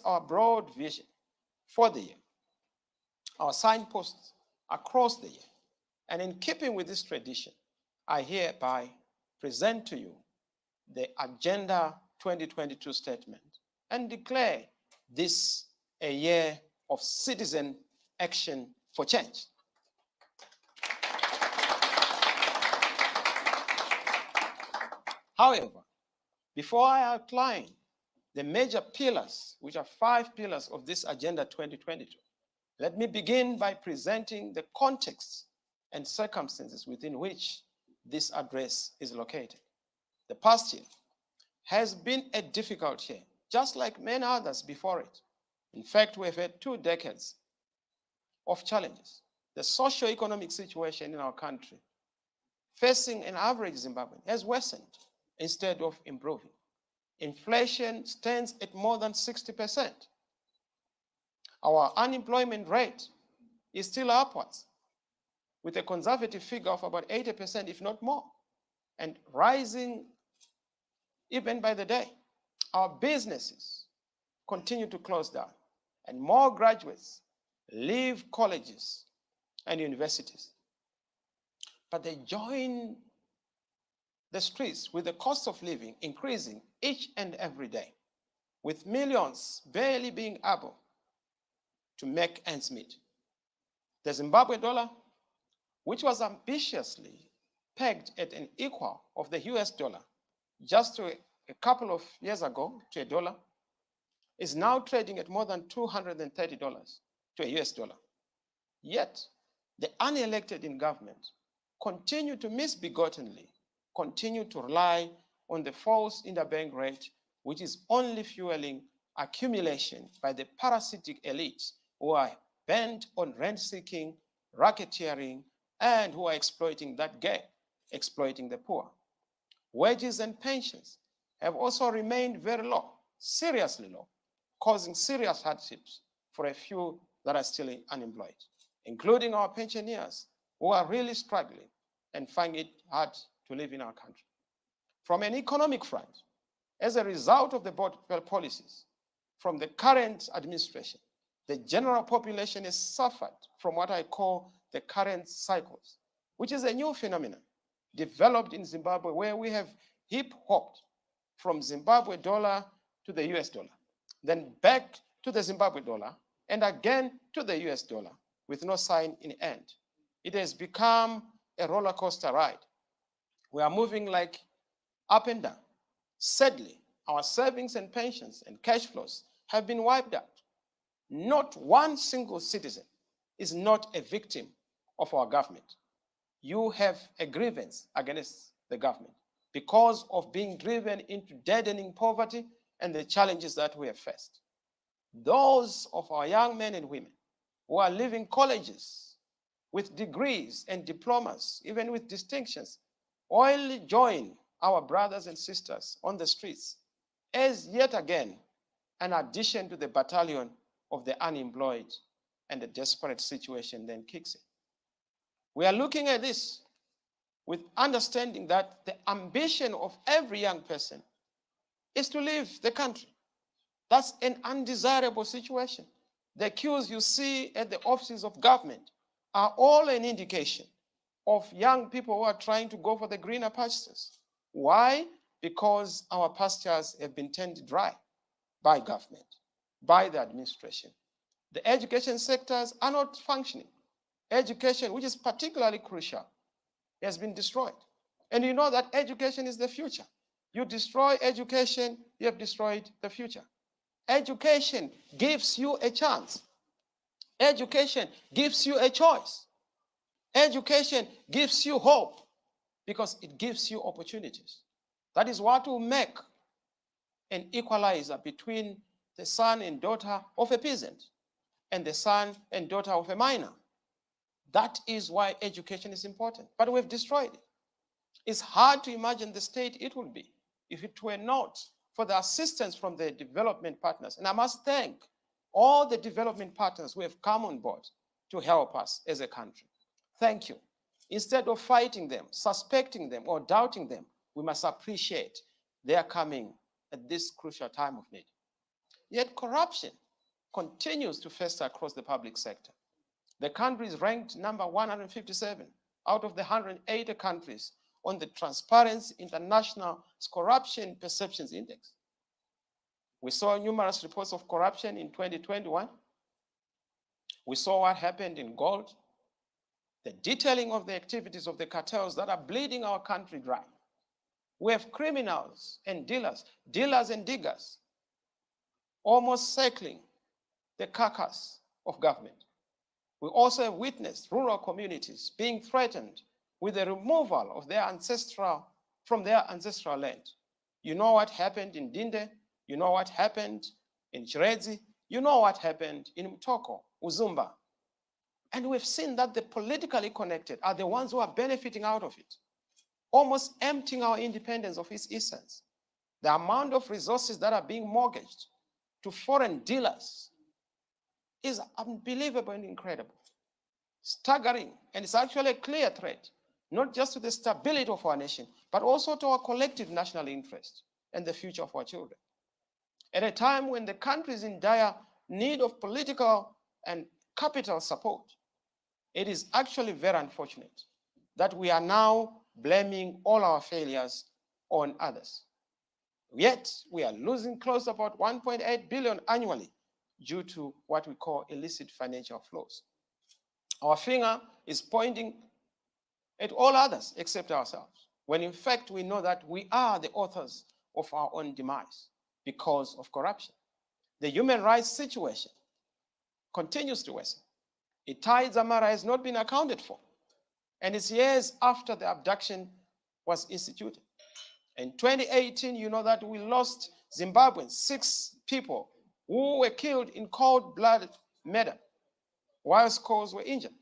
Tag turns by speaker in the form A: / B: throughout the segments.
A: our broad vision for the year, our signposts across the year. And in keeping with this tradition, I hereby present to you the Agenda 2022 statement and declare this a year of citizen action for change. However, before I outline the major pillars, which are 5 pillars of this Agenda 2022, let me begin by presenting the context and circumstances within which this address is located. The past year has been a difficult year, just like many others before it. In fact, we've had 2 decades of challenges. The socio-economic situation in our country, facing an average Zimbabwean, has worsened instead of improving. Inflation stands at more than 60%. Our unemployment rate is still upwards, with a conservative figure of about 80%, if not more, and rising even by the day. Our businesses continue to close down, and more graduates leave colleges and universities. But they join the streets with the cost of living increasing each and every day, with millions barely being able to make ends meet. The Zimbabwe dollar, which was ambitiously pegged at an equal of the US dollar just a couple of years ago to a dollar, is now trading at more than $230 to a US dollar. Yet, the unelected in government continue to misbegottenly continue to rely on the false interbank rate, which is only fueling accumulation by the parasitic elites who are bent on rent-seeking, racketeering, and who are exploiting that gap, exploiting the poor. Wages and pensions have also remained very low, seriously low, causing serious hardships for a few that are still unemployed, including our pensioners who are really struggling and find it hard to live in our country. From an economic front, as a result of the policies from the current administration, the general population has suffered from what I call the current cycles, which is a new phenomenon developed in Zimbabwe, where we have hip-hopped from Zimbabwe dollar to the US dollar, then back to the Zimbabwe dollar, and again to the US dollar with no sign in end. It has become a roller coaster ride. We are moving like up and down. Sadly, our savings and pensions and cash flows have been wiped out. Not one single citizen is not a victim of our government. You have a grievance against the government because of being driven into deadening poverty and the challenges that we have faced. Those of our young men and women who are leaving colleges with degrees and diplomas, even with distinctions, only join our brothers and sisters on the streets as yet again an addition to the battalion of the unemployed, and the desperate situation then kicks in. We are looking at this with understanding that the ambition of every young person is to leave the country. That's an undesirable situation. The queues you see at the offices of government are all an indication of young people who are trying to go for the greener pastures. Why? Because our pastures have been turned dry by government, by the administration. The education sectors are not functioning. Education, which is particularly crucial, has been destroyed. And you know that education is the future. You destroy education, you have destroyed the future. Education gives you a chance. Education gives you a choice. Education gives you hope because it gives you opportunities. That is what will make an equalizer between the son and daughter of a peasant and the son and daughter of a miner. That is why education is important, but we've destroyed it. It's hard to imagine the state it would be if it were not for the assistance from the development partners. And I must thank all the development partners who have come on board to help us as a country. Thank you. Instead of fighting them, suspecting them, or doubting them, we must appreciate their coming at this crucial time of need. Yet corruption continues to fester across the public sector. The country is ranked number 157 out of the 180 countries on the Transparency International's Corruption Perceptions Index. We saw numerous reports of corruption in 2021. We saw what happened in gold, the detailing of the activities of the cartels that are bleeding our country dry. We have criminals and dealers and diggers, almost circling the carcass of government. We also have witnessed rural communities being threatened with the removal of from their ancestral land. You know what happened in Dinde, you know what happened in Chirezi, you know what happened in Mtoko, Uzumba. And we've seen that the politically connected are the ones who are benefiting out of it, almost emptying our independence of its essence. The amount of resources that are being mortgaged to foreign dealers is unbelievable and incredible, staggering, and it's actually a clear threat, not just to the stability of our nation, but also to our collective national interest and the future of our children. At a time when the country is in dire need of political and capital support, it is actually very unfortunate that we are now blaming all our failures on others. Yet, we are losing close to about 1.8 billion annually due to what we call illicit financial flows. Our finger is pointing at all others except ourselves, when in fact we know that we are the authors of our own demise because of corruption. The human rights situation continues to worsen. Itai Dzamara has not been accounted for, and it's years after the abduction was instituted. In 2018, you know that we lost Zimbabweans, 6 people who were killed in cold-blooded murder, while scores were injured.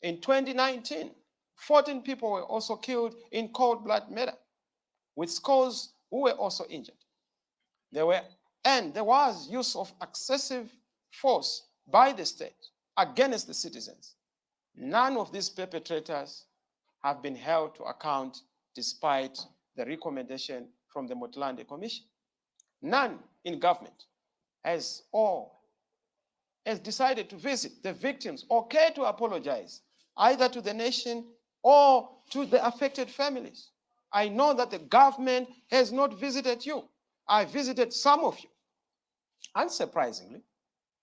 A: In 2019, 14 people were also killed in cold-blooded murder, with scores who were also injured. There was use of excessive force by the state against the citizens. None of these perpetrators have been held to account despite the recommendation from the Motlanthe Commission. None in government has decided to visit the victims or care to apologize either to the nation or to the affected families. I know that the government has not visited you. I visited some of you. Unsurprisingly,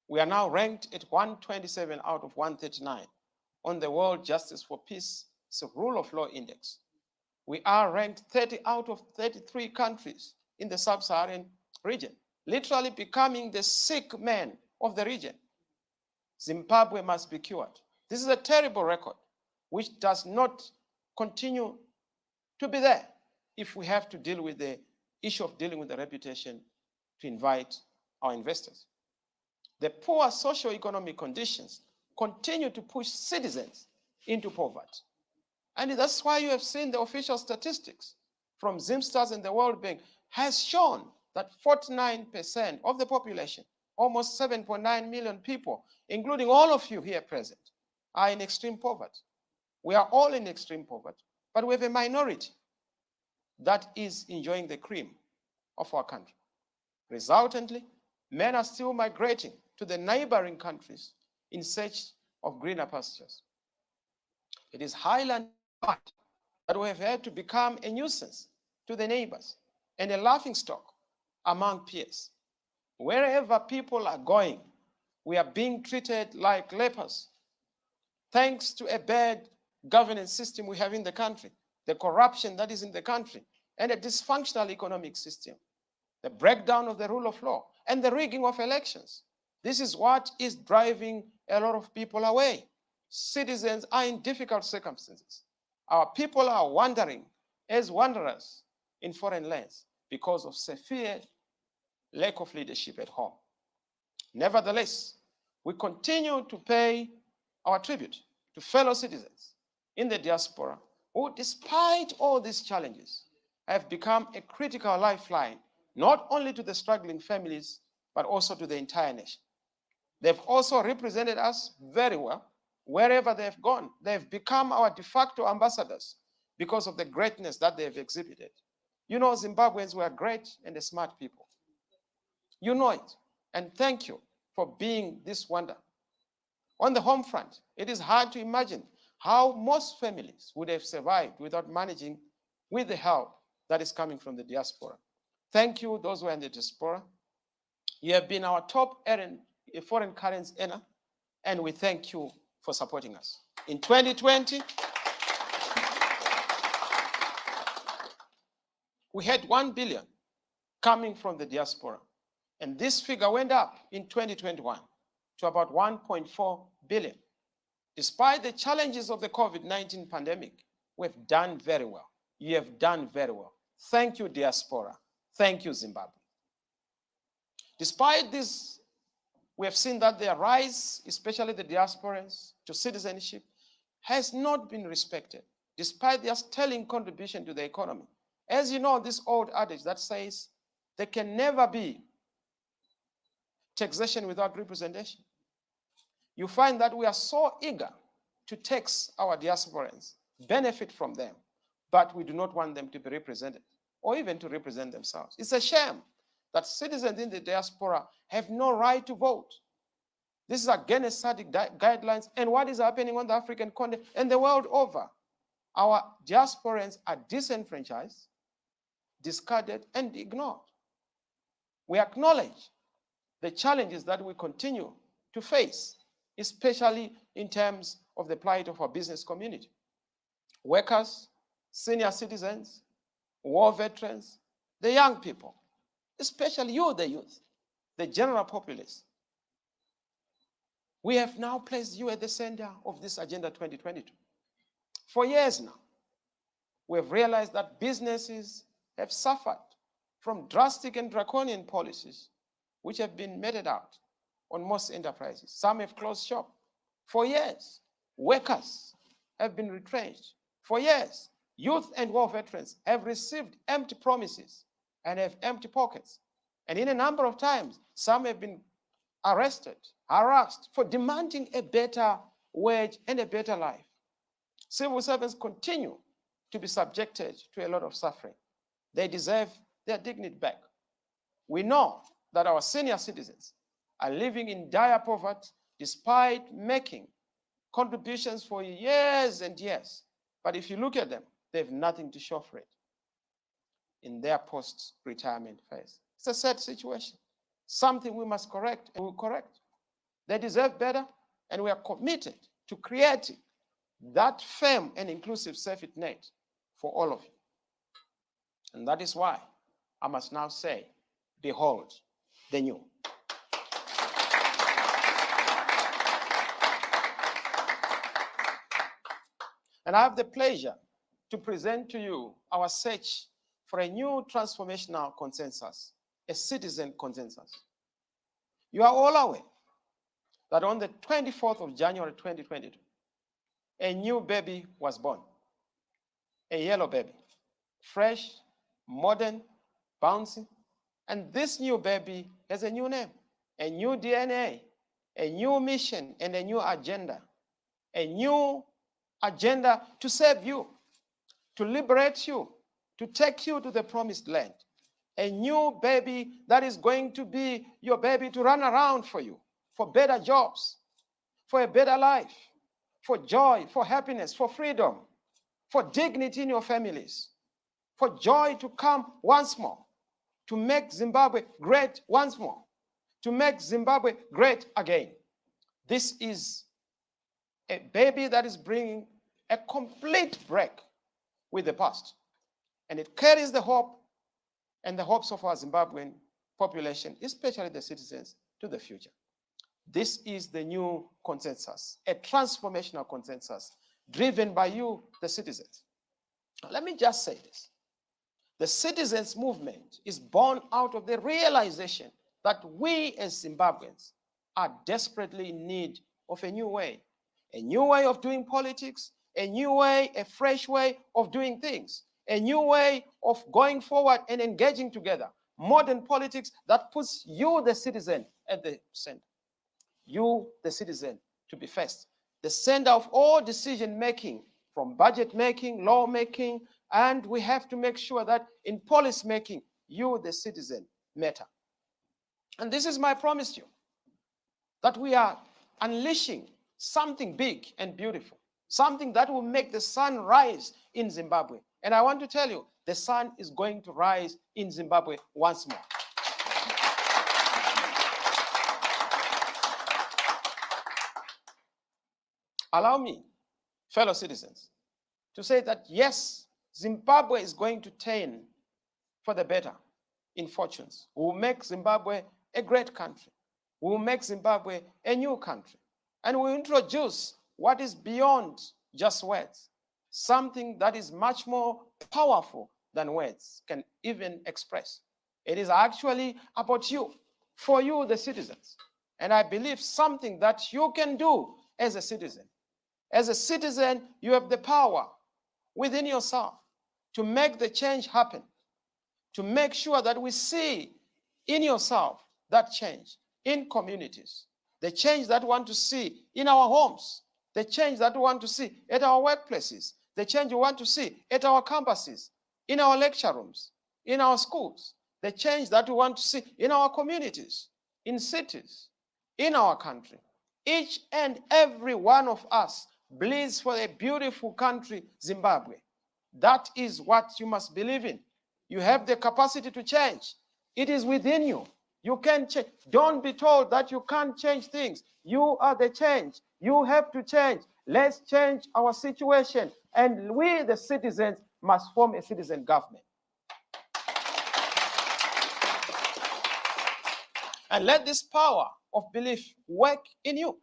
A: we are now ranked at 127 out of 139 on the World Justice for Peace Rule of Law Index. We are ranked 30 out of 33 countries in the sub-Saharan region, literally becoming the sick man of the region. Zimbabwe must be cured. This is a terrible record, which does not continue to be there if we have to deal with the issue of dealing with the reputation to invite our investors. The poor socio-economic conditions continue to push citizens into poverty. And that's why you have seen the official statistics from Zimstars and the World Bank has shown that 49% of the population, almost 7.9 million people, including all of you here present, are in extreme poverty. We are all in extreme poverty, but we have a minority that is enjoying the cream of our country. Resultantly, men are still migrating to the neighboring countries in search of greener pastures. It is highly unfair that we have had to become a nuisance to the neighbors and a laughingstock among peers. Wherever people are going, we are being treated like lepers, thanks to a bad governance system we have in the country, the corruption that is in the country, and a dysfunctional economic system, the breakdown of the rule of law, and the rigging of elections. This is what is driving a lot of people away. Citizens are in difficult circumstances. Our people are wandering as wanderers in foreign lands because of severe lack of leadership at home. Nevertheless, we continue to pay our tribute to fellow citizens in the diaspora who, despite all these challenges, have become a critical lifeline, not only to the struggling families, but also to the entire nation. They've also represented us very well wherever they've gone. They've become our de facto ambassadors because of the greatness that they've exhibited. You know, Zimbabweans were great and smart people. You know it. and thank you for being this wonder. On the home front, it is hard to imagine how most families would have survived without managing with the help that is coming from the diaspora. Thank you, those who are in the diaspora. You have been our top foreign currency earner, and we thank you for supporting us. In 2020, we had 1 billion coming from the diaspora, and this figure went up in 2021 to about 1.4 billion. Despite the challenges of the COVID-19 pandemic, we've done very well. You have done very well. Thank you, diaspora. Thank you, Zimbabwe. Despite this, we have seen that their rise, especially the diasporans, to citizenship, has not been respected, despite their sterling contribution to the economy. As you know, this old adage that says there can never be taxation without representation. You find that we are so eager to tax our diasporans, benefit from them, but we do not want them to be represented or even to represent themselves. It's a shame that citizens in the diaspora have no right to vote. This is against SADC guidelines and what is happening on the African continent and the world over. Our diasporans are disenfranchised, discarded, and ignored. We acknowledge the challenges that we continue to face, especially in terms of the plight of our business community. Workers, senior citizens, war veterans, the young people, especially you, the youth, the general populace. We have now placed you at the center of this Agenda 2022. For years now, we have realized that businesses have suffered from drastic and draconian policies which have been meted out on most enterprises. Some have closed shop. For years, workers have been retrenched. For years, youth and war veterans have received empty promises and have empty pockets. And in a number of times, some have been arrested, harassed for demanding a better wage and a better life. Civil servants continue to be subjected to a lot of suffering. They deserve their dignity back. We know that our senior citizens are living in dire poverty despite making contributions for years and years. But if you look at them, they have nothing to show for it in their post-retirement phase. It's a sad situation, something we must correct and we'll correct. They deserve better, and we are committed to creating that firm and inclusive safety net for all of you. And that is why I must now say, behold the new. And I have the pleasure to present to you our search for a new transformational consensus, a citizen consensus. You are all aware that on the 24th of January 2022, a new baby was born, a yellow baby, fresh, modern, bouncy, and this new baby has a new name, a new DNA, a new mission, and a new agenda to save you, to liberate you, to take you to the promised land. A new baby that is going to be your baby to run around for you, for better jobs, for a better life, for joy, for happiness, for freedom, for dignity in your families, for joy to come once more, to make Zimbabwe great once more, to make Zimbabwe great again. This is a baby that is bringing a complete break with the past. And it carries the hope and the hopes of our Zimbabwean population, especially the citizens, to the future. This is the new consensus, a transformational consensus driven by you, the citizens. Now, let me just say this. The citizens' movement is born out of the realization that we as Zimbabweans are desperately in need of a new way of doing politics, a new way, a fresh way of doing things, a new way of going forward and engaging together. Modern politics that puts you, the citizen, at the center. You, the citizen, to be first. The center of all decision making, from budget making, law making, and we have to make sure that in policy making, you, the citizen, matter. And this is my promise to you, that we are unleashing something big and beautiful, something that will make the sun rise in Zimbabwe. And I want to tell you, the sun is going to rise in Zimbabwe once more. Allow me, fellow citizens, to say that yes, Zimbabwe is going to turn for the better in fortunes. We will make Zimbabwe a great country. We will make Zimbabwe a new country. And we will introduce what is beyond just words, something that is much more powerful than words can even express. It is actually about you, for you, the citizens. And I believe something that you can do as a citizen. As a citizen, you have the power within yourself to make the change happen, to make sure that we see in yourself that change in communities, the change that we want to see in our homes, the change that we want to see at our workplaces, the change we want to see at our campuses, in our lecture rooms, in our schools, the change that we want to see in our communities, in cities, in our country. Each and every one of us bleeds for a beautiful country, Zimbabwe. That is what you must believe in. You have the capacity to change. It is within you. You can change. Don't be told that you can't change things. You are the change. You have to change. Let's change our situation. And we, the citizens, must form a citizen government. And let this power of belief work in you,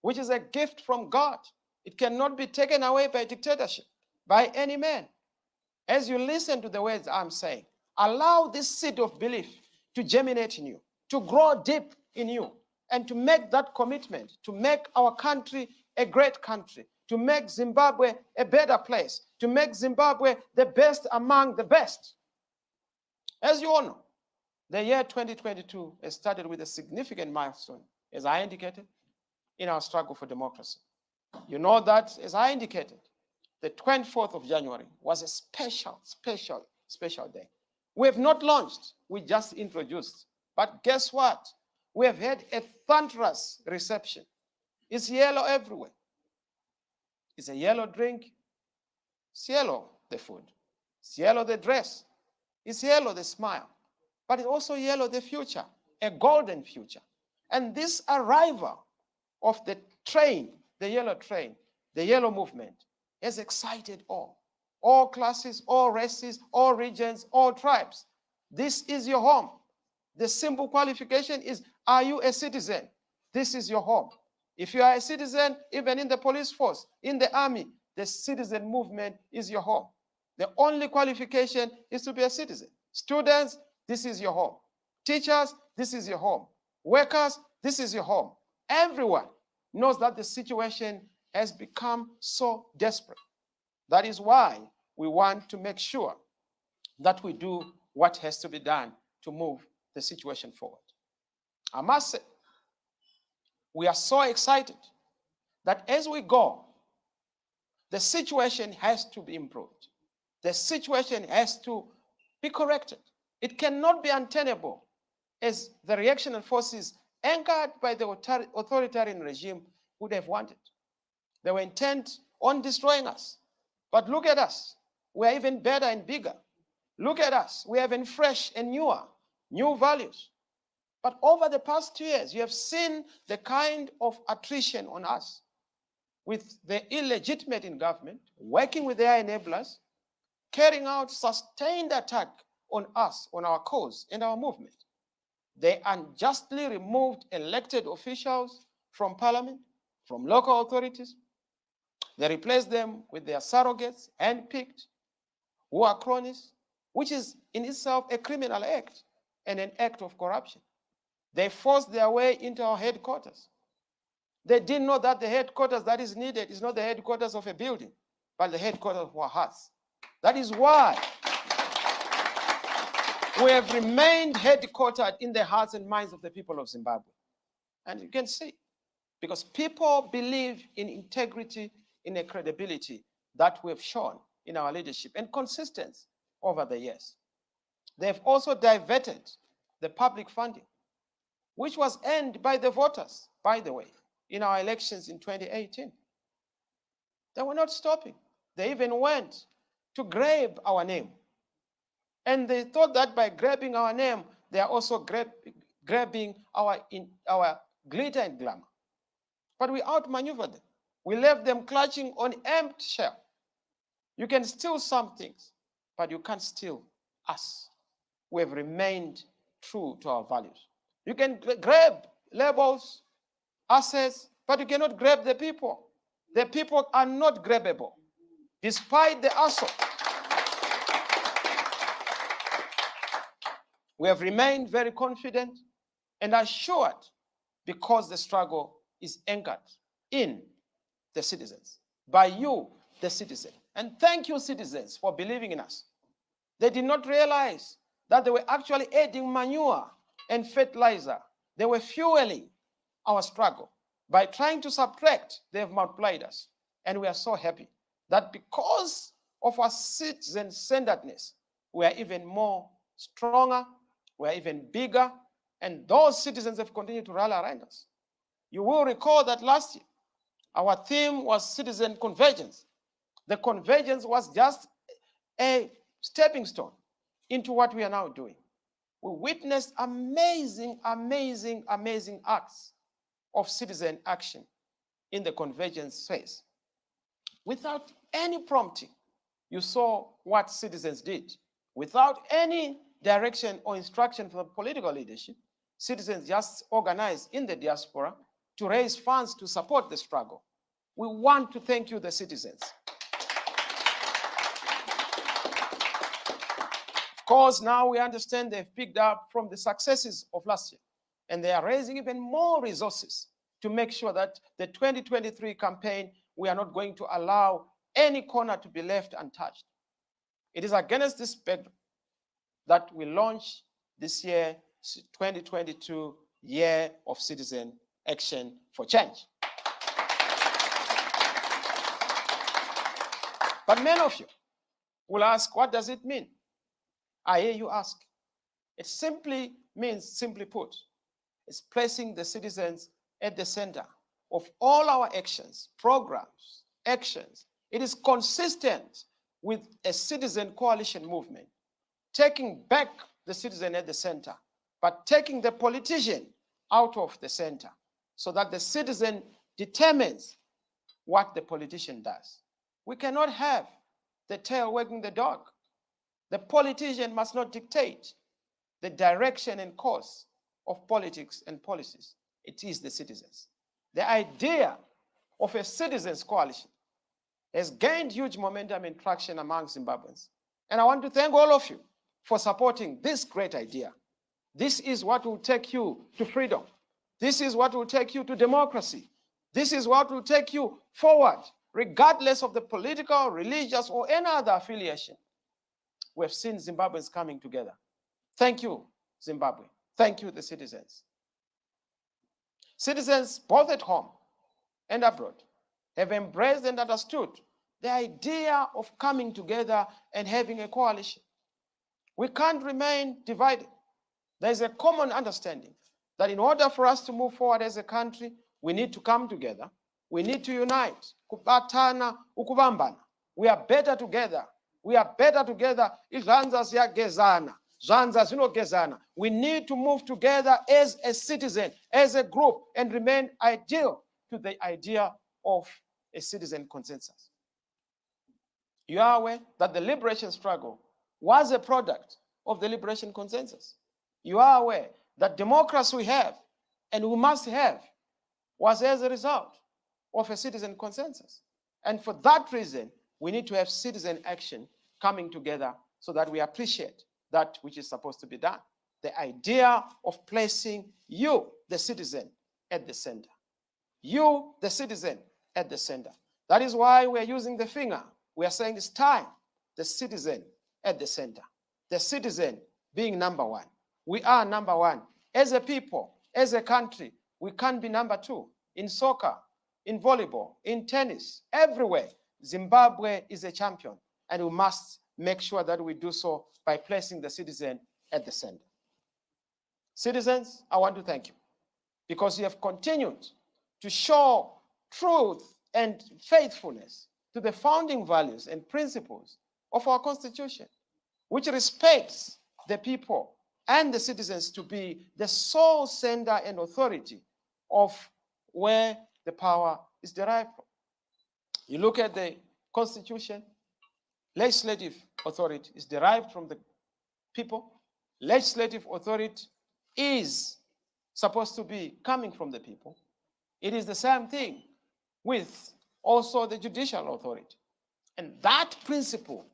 A: which is a gift from God. It cannot be taken away by dictatorship, by any man. As you listen to the words I'm saying, allow this seed of belief to germinate in you, to grow deep in you, and to make that commitment, to make our country a great country, to make Zimbabwe a better place, to make Zimbabwe the best among the best. As you all know, the year 2022 has started with a significant milestone, as I indicated, in our struggle for democracy. You know that, as I indicated, the 24th of January was a special day. We have not launched, we just introduced. But guess what? We have had a thunderous reception. It's yellow everywhere. It's a yellow drink. It's yellow, the food. It's yellow, the dress. It's yellow, the smile. But it's also yellow, the future, a golden future. And this arrival of the train, the yellow movement, has excited all classes, all races, all regions, all tribes. This is your home. The simple qualification is, are you a citizen? This is your home. If you are a citizen, even in the police force, in the army, the citizen movement is your home. The only qualification is to be a citizen. Students, this is your home. Teachers, this is your home. Workers, this is your home. Everyone knows that the situation has become so desperate. That is why we want to make sure that we do what has to be done to move the situation forward. I must say, we are so excited that as we go, the situation has to be improved. The situation has to be corrected. It cannot be untenable as the reactionary forces anchored by the authoritarian regime would have wanted. They were intent on destroying us. But look at us. We are even better and bigger. Look at us. We have even fresh and new values. But over the past 2 years, you have seen the kind of attrition on us with the illegitimate in government, working with their enablers, carrying out sustained attack on us, on our cause and our movement. They unjustly removed elected officials from parliament, from local authorities. They replaced them with their surrogates, handpicked, who are cronies, which is in itself a criminal act and an act of corruption. They forced their way into our headquarters. They didn't know that the headquarters that is needed is not the headquarters of a building, but the headquarters of our hearts. That is why we have remained headquartered in the hearts and minds of the people of Zimbabwe. And you can see, because people believe in integrity, in a credibility that we have shown in our leadership and consistency over the years. They have also diverted the public funding. which was earned by the voters, by the way, in our elections in 2018. They were not stopping. They even went to grab our name. And they thought that by grabbing our name, they are also grabbing our glitter and glamour. But we outmaneuvered them. We left them clutching on empty shell. You can steal some things, but you can't steal us. We have remained true to our values. You can grab labels, assets, but you cannot grab the people. The people are not grabbable, despite the assault. We have remained very confident and assured because the struggle is anchored in the citizens, by you, the citizen. And thank you, citizens, for believing in us. They did not realize that they were actually adding manure and fertilizer. They were fueling our struggle. By trying to subtract, they have multiplied us. And we are so happy that because of our citizen-centeredness, we are even more stronger, we are even bigger, and those citizens have continued to rally around us. You will recall that last year, our theme was citizen convergence. The convergence was just a stepping stone into what we are now doing. We witnessed amazing, amazing, amazing acts of citizen action in the convergence phase. Without any prompting, you saw what citizens did. Without any direction or instruction from the political leadership, citizens just organized in the diaspora to raise funds to support the struggle. We want to thank you, the citizens. Of course, now we understand they've picked up from the successes of last year, and they are raising even more resources to make sure that the 2023 campaign, we are not going to allow any corner to be left untouched. It is against this backdrop that we launch this year, 2022 Year of Citizen Action for Change. But many of you will ask, what does it mean? I hear you ask. It simply means, simply put, it's placing the citizens at the center of all our actions, programs, actions. It is consistent with a citizen coalition movement, taking back the citizen at the center, but taking the politician out of the center so that the citizen determines what the politician does. We cannot have the tail wagging the dog. The politician must not dictate the direction and course of politics and policies. It is the citizens. The idea of a citizens coalition has gained huge momentum and traction among Zimbabweans. And I want to thank all of you for supporting this great idea. This is what will take you to freedom. This is what will take you to democracy. This is what will take you forward, regardless of the political, religious, or any other affiliation. We have seen Zimbabweans coming together. Thank you, Zimbabwe. Thank you, the citizens. Citizens, both at home and abroad, have embraced and understood the idea of coming together and having a coalition. We can't remain divided. There is a common understanding that in order for us to move forward as a country, we need to come together. We need to unite. Kubatana, ukubambana. We are better together. We are better together. Izanza ziyagezana. Zanza zinogezana. We need to move together as a citizen, as a group, and remain ideal to the idea of a citizen consensus. You are aware that the liberation struggle was a product of the liberation consensus. You are aware that democracy we have and we must have was as a result of a citizen consensus. And for that reason, we need to have citizen action coming together so that we appreciate that which is supposed to be done. The idea of placing you, the citizen, at the center. You, the citizen, at the center. That is why we are using the finger. We are saying it's time, the citizen at the center. The citizen being number one. We are number one. As a people, as a country, we can't be number two. In soccer, in volleyball, in tennis, everywhere, Zimbabwe is a champion. And we must make sure that we do so by placing the citizen at the center. Citizens, I want to thank you. because you have continued to show truth and faithfulness to the founding values and principles of our Constitution, which respects the people and the citizens to be the sole center and authority of where the power is derived from. You look at the Constitution, legislative authority is derived from the people. Legislative authority is supposed to be coming from the people. It is the same thing with also the judicial authority. And that principle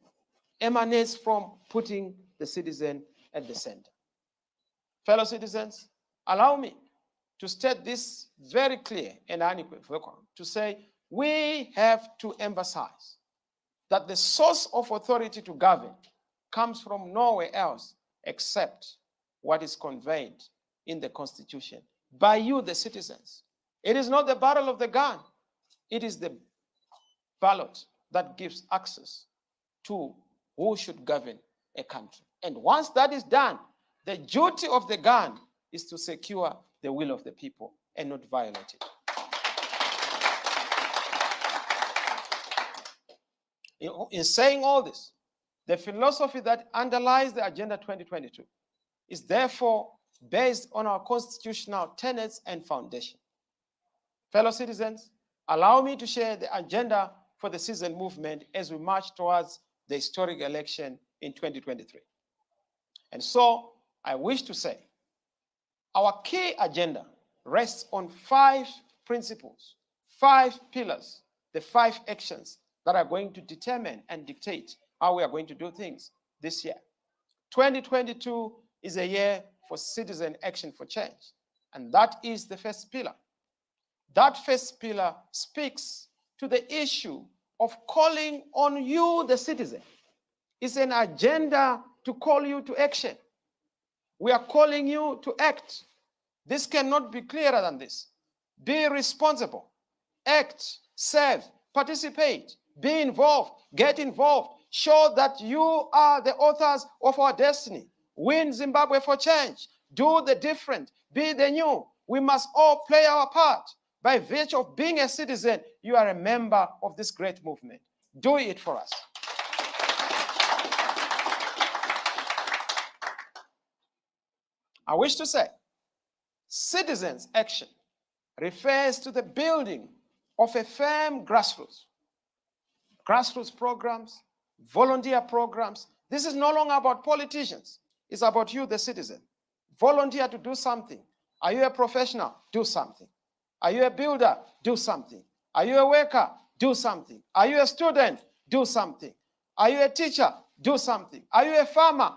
A: emanates from putting the citizen at the center. Fellow citizens, allow me to state this very clear and unequivocal, to say we have to emphasize that the source of authority to govern comes from nowhere else except what is conveyed in the Constitution by you, the citizens. It is not the barrel of the gun. It is the ballot that gives access to who should govern a country. And once that is done, the duty of the gun is to secure the will of the people and not violate it. In saying all this, the philosophy that underlies the Agenda 2022 is therefore based on our constitutional tenets and foundation. Fellow citizens, allow me to share the agenda for the citizen movement as we march towards the historic election in 2023. And so I wish to say our key agenda rests on 5 principles, 5 pillars, the 5 actions that are going to determine and dictate how we are going to do things this year. 2022 is a year for citizen action for change, and that is the first pillar. That first pillar speaks to the issue of calling on you, the citizen. It's an agenda to call you to action. We are calling you to act. This cannot be clearer than this. Be responsible, act, serve, participate, be involved, get involved, show that you are the authors of our destiny. Win Zimbabwe for change, do the different, be the new. We must all play our part. By virtue of being a citizen, you are a member of this great movement. Do it for us. I wish to say, citizens' action refers to the building of a firm grassroots programs, volunteer programs. This is no longer about politicians. It's about you, the citizen. Volunteer to do something. Are you a professional? Do something. Are you a builder? Do something. Are you a worker? Do something. Are you a student? Do something. Are you a teacher? Do something. Are you a farmer?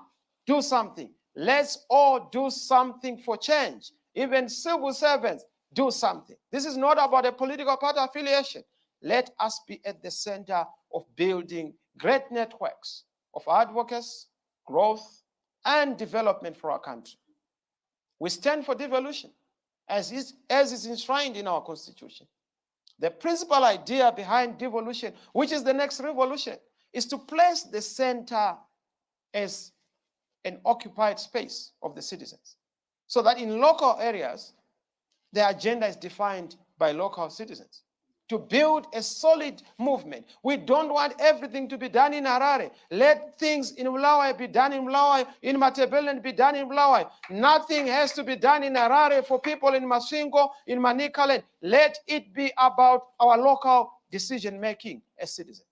A: Do something. Let's all do something for change. Even civil servants, do something. This is not about a political party affiliation. Let us be at the center of building great networks of advocates, growth, and development for our country. We stand for devolution, as is enshrined in our Constitution. The principal idea behind devolution, which is the next revolution, is to place the center as an occupied space of the citizens, so that in local areas, the agenda is defined by local citizens. To build a solid movement. We don't want everything to be done in Harare. Let things in Bulawayo be done in Bulawayo, in Matabeleland be done in Bulawayo. Nothing has to be done in Harare for people in Masingo, in Manicaland. Let it be about our local decision-making as citizens.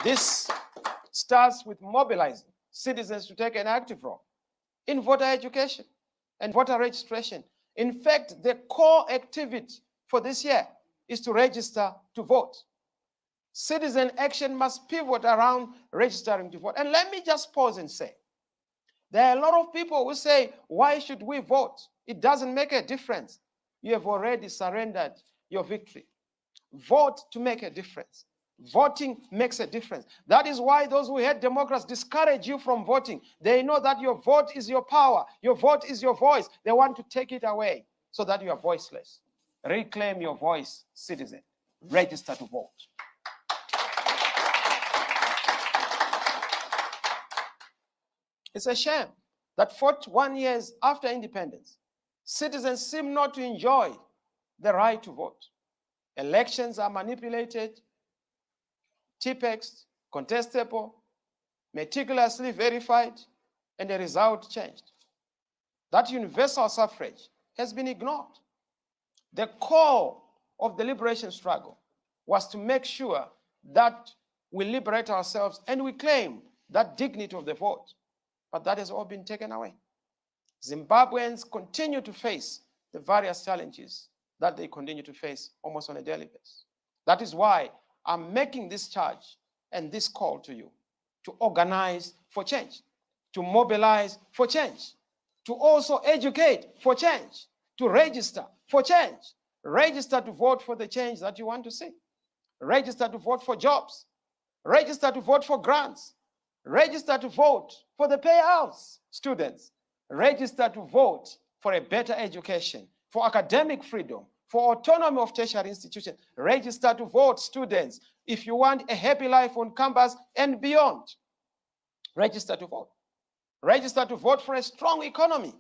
A: This starts with mobilizing citizens to take an active role in voter education and voter registration. In fact, the core activity for this year is to register to vote. Citizen action must pivot around registering to vote. And let me just pause and say, there are a lot of people who say, why should we vote? It doesn't make a difference. You have already surrendered your victory. Vote to make a difference. Voting makes a difference. That is why those who hate democracy discourage you from voting. They know that your vote is your power. Your vote is your voice. They want to take it away so that you are voiceless. Reclaim your voice, citizen. Register to vote. It's a shame that 41 years after independence, citizens seem not to enjoy the right to vote. Elections are manipulated, tipexed, contestable, meticulously verified, and the result changed. That universal suffrage has been ignored. The core of the liberation struggle was to make sure that we liberate ourselves and we claim that dignity of the vote. But that has all been taken away. Zimbabweans continue to face the various challenges that they continue to face almost on a daily basis. That is why I'm making this charge and this call to you to organize for change, to mobilize for change, to also educate for change, to register for change, register to vote for the change that you want to see, register to vote for jobs, register to vote for grants, register to vote for the payouts, students, register to vote for a better education, for academic freedom, for autonomy of tertiary institutions. Register to vote, students, if you want a happy life on campus and beyond. Register to vote. Register to vote for a strong economy.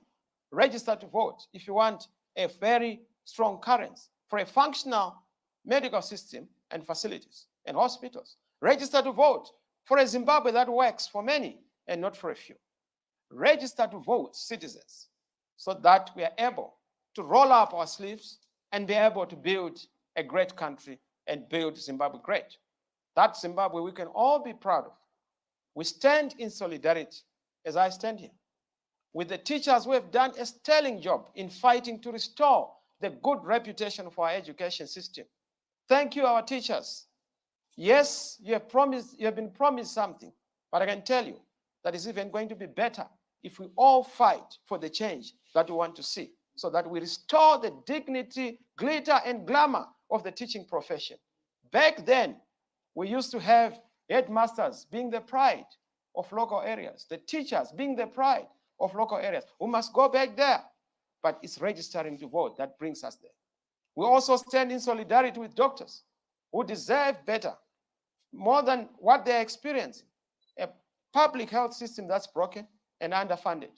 A: Register to vote if you want a very strong currency, for a functional medical system and facilities and hospitals. Register to vote for a Zimbabwe that works for many and not for a few. Register to vote, citizens, so that we are able to roll up our sleeves and be able to build a great country and build Zimbabwe great. That Zimbabwe we can all be proud of. We stand in solidarity, as I stand here, with the teachers who have done a sterling job in fighting to restore the good reputation for our education system. Thank you, our teachers. Yes, you have been promised something, but I can tell you that it's even going to be better if we all fight for the change that we want to see, so that we restore the dignity, glitter, and glamour of the teaching profession. Back then, we used to have headmasters being the pride of local areas, the teachers being the pride of local areas. We must go back there, but it's registering to vote that brings us there. We also stand in solidarity with doctors who deserve better, more than what they're experiencing, a public health system that's broken and underfunded.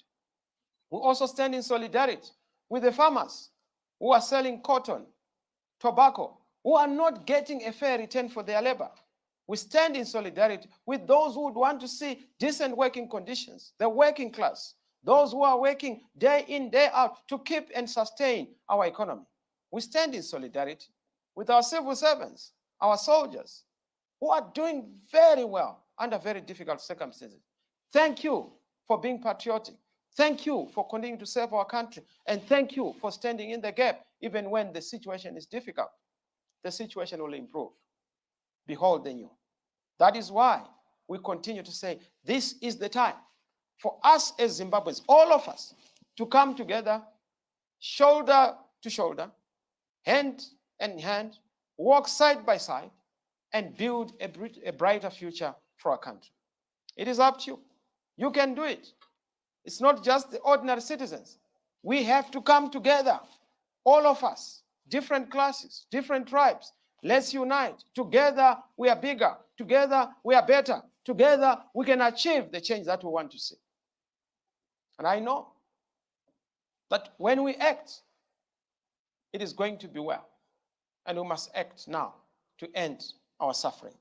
A: We also stand in solidarity with the farmers who are selling cotton, tobacco, who are not getting a fair return for their labor. We stand in solidarity with those who would want to see decent working conditions, the working class, those who are working day in, day out to keep and sustain our economy. We stand in solidarity with our civil servants, our soldiers, who are doing very well under very difficult circumstances. Thank you for being patriotic. Thank you for continuing to serve our country. And thank you for standing in the gap, even when the situation is difficult. The situation will improve. Behold the new. That is why we continue to say, this is the time for us as Zimbabweans, all of us, to come together, shoulder to shoulder, hand in hand, walk side by side, and build a brighter future for our country. It is up to you. You can do it. It's not just the ordinary citizens. We have to come together, all of us, different classes, different tribes. Let's unite. Together, we are bigger. Together, we are better. Together, we can achieve the change that we want to see. And I know that when we act, it is going to be well. And we must act now to end our suffering.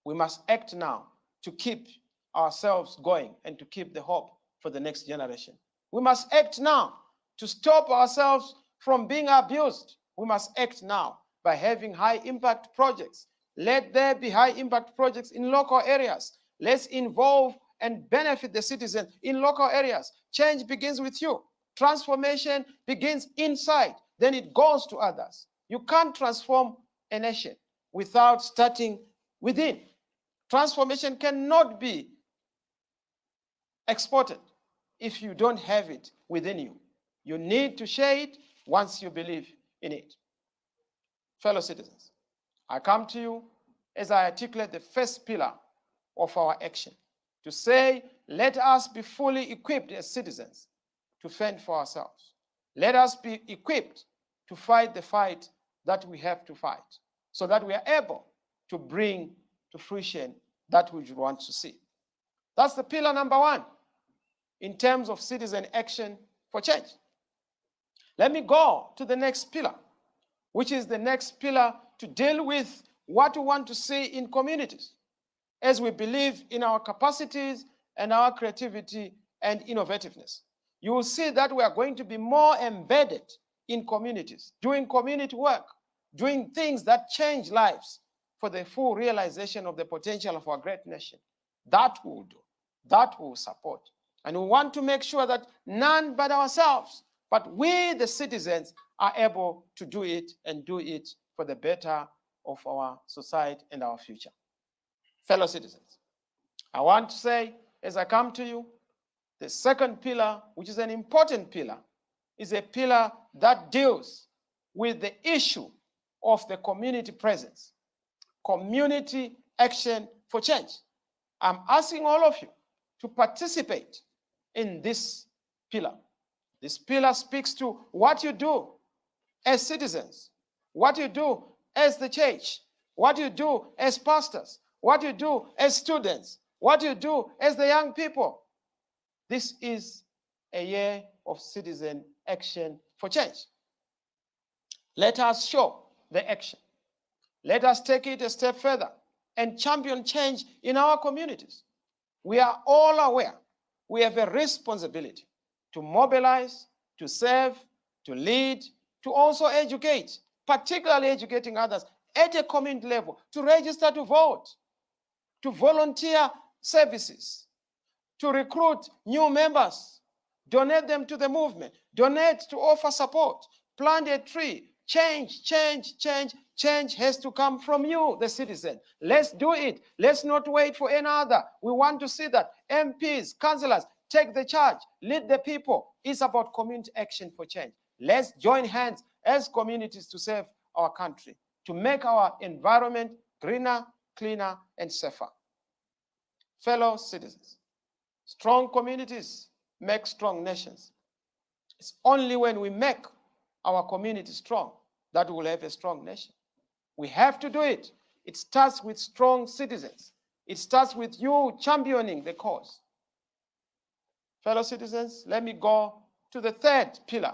A: We must act now to keep ourselves going and to keep the hope for the next generation. We must act now to stop ourselves from being abused. We must act now by having high impact projects. Let there be high impact projects in local areas. Let's involve and benefit the citizens in local areas. Change begins with you. Transformation begins inside, then it goes to others. You can't transform a nation without starting within. Transformation cannot be exported if you don't have it within you. You need to share it once you believe in it. Fellow citizens, I come to you as I articulate the first pillar of our action, to say, let us be fully equipped as citizens to fend for ourselves. Let us be equipped to fight the fight that we have to fight, so that we are able to bring to fruition that which we want to see. That's the pillar number one. in terms of citizen action for change. Let me go to the next pillar, which is the next pillar to deal with what we want to see in communities as we believe in our capacities and our creativity and innovativeness. You will see that we are going to be more embedded in communities, doing community work, doing things that change lives for the full realization of the potential of our great nation. That we will do, that we will support. And we want to make sure that none but ourselves, but we, the citizens, are able to do it and do it for the better of our society and our future. Fellow citizens, I want to say, as I come to you, the second pillar, which is an important pillar, is a pillar that deals with the issue of the community presence, community action for change. I'm asking all of you to participate in this pillar. This pillar speaks to what you do as citizens, what you do as the church, what you do as pastors, what you do as students, what you do as the young people. This is a year of citizen action for change. Let us show the action. Let us take it a step further and champion change in our communities. We are all aware we have a responsibility to mobilize, to serve, to lead, to also educate, particularly educating others at a community level, to register to vote, to volunteer services, to recruit new members, donate them to the movement, donate to offer support, plant a tree. Change, change, change. Change has to come from you, the citizen. Let's do it. Let's not wait for another. We want to see that MPs, councillors, take the charge, lead the people. It's about community action for change. Let's join hands as communities to serve our country, to make our environment greener, cleaner, and safer. Fellow citizens, strong communities make strong nations. It's only when we make our community strong that we will have a strong nation. We have to do it. It starts with strong citizens. It starts with you championing the cause. Fellow citizens, let me go to the third pillar